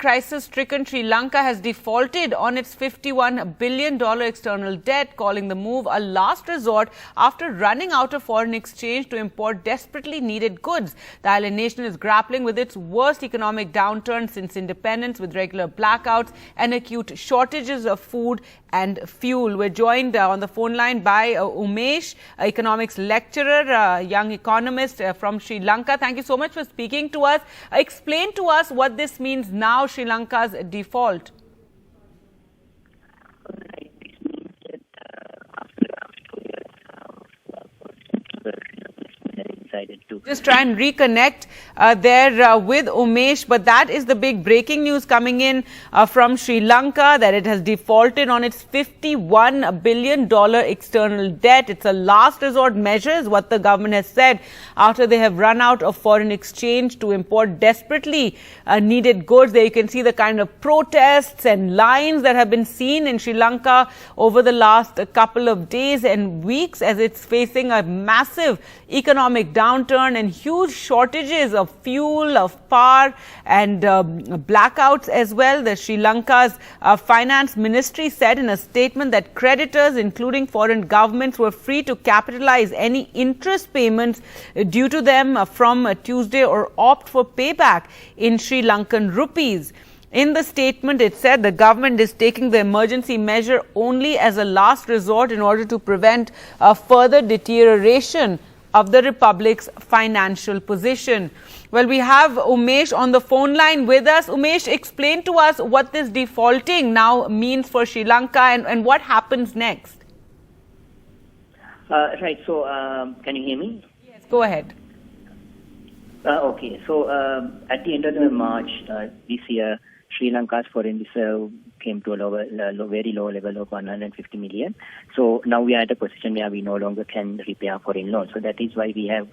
crisis-stricken Sri Lanka has defaulted on its $51 billion external debt, calling the move a last resort after running out of foreign exchange to import desperately needed goods. The island nation is grappling with its worst economic downturn since independence, with regular blackouts and acute shortages of food and fuel. We're joined on the phone line by Umesh, economics lecturer, young economist from Sri Lanka. Thank you so much for speaking to us. Explain to us what this means now, Sri Lanka's default. Right. This means that after 2 years decided to just try and reconnect there with Umesh, but that is the big breaking news coming in from Sri Lanka, that it has defaulted on its $51 billion external debt. It's a last resort measure, is what the government has said, after they have run out of foreign exchange to import desperately needed goods. There you can see the kind of protests and lines that have been seen in Sri Lanka over the last couple of days and weeks, as it's facing a massive economic downturn and huge shortages of fuel, of power, and blackouts as well. The Sri Lanka's finance ministry said in a statement that creditors, including foreign governments, were free to capitalize any interest payments due to them from Tuesday or opt for payback in Sri Lankan rupees. In the statement, it said the government is taking the emergency measure only as a last resort in order to prevent further deterioration of the Republic's financial position. Well, we have Umesh on the phone line with us. Umesh, explain to us what this defaulting now means for Sri Lanka and what happens next. Right. So, can you hear me? Yes, go ahead. Okay. So, at the end of March this year, Sri Lanka's foreign reserve came to a very low level of 150 million. So now we are at a position where we no longer can repay our foreign loans. So that is why we have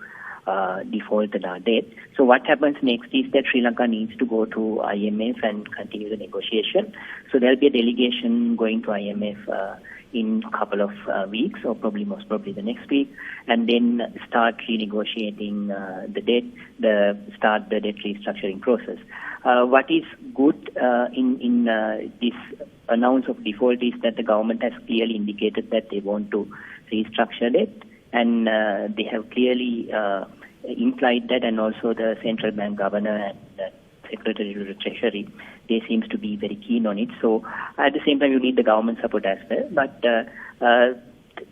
defaulted our debt. So what happens next is that Sri Lanka needs to go to IMF and continue the negotiation. So there will be a delegation going to IMF in a couple of weeks, or most probably the next week, and then start renegotiating the debt, start the debt restructuring process. What is good in this announce of default is that the government has clearly indicated that they want to restructure debt, and they have clearly implied that, and also the central bank governor and Secretary to the Treasury, they seems to be very keen on it. So at the same time, you need the government support as well. But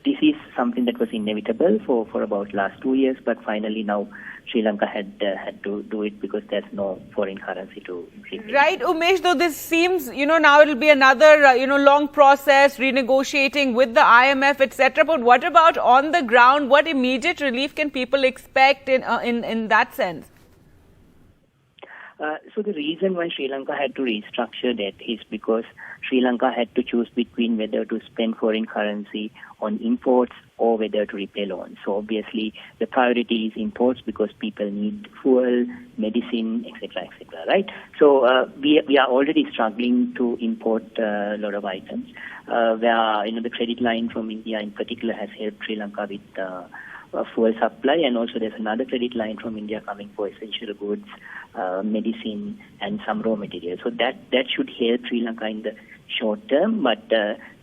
this is something that was inevitable for about last 2 years. But finally now Sri Lanka had to do it because there's no foreign currency to repay. Right, Umesh, though this seems, now it'll be another, long process, renegotiating with the IMF, etc. But what about on the ground? What immediate relief can people expect in that sense? So the reason why Sri Lanka had to restructure debt is because Sri Lanka had to choose between whether to spend foreign currency on imports or whether to repay loans. So obviously the priority is imports because people need fuel, medicine, etc., right? So we are already struggling to import a lot of items. Where the credit line from India in particular has helped Sri Lanka with fuel supply, and also there's another credit line from India coming for essential goods, medicine, and some raw materials. So that should help Sri Lanka in the short term, but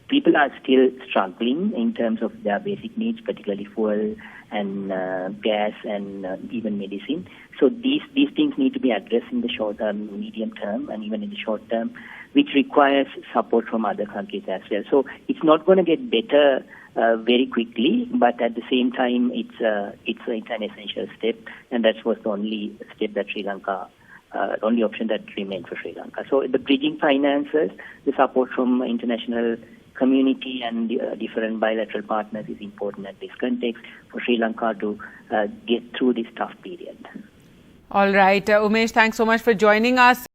people are still struggling in terms of their basic needs, particularly fuel and gas and even medicine. So these things need to be addressed in the short term, medium term, and even in the short term, which requires support from other countries as well. So it's not going to get better very quickly, but at the same time, it's an essential step, and that was the only step that Sri Lanka, only option that remained for Sri Lanka. So the bridging finances, the support from international community and different bilateral partners is important at this context for Sri Lanka to get through this tough period. All right, Umesh, thanks so much for joining us.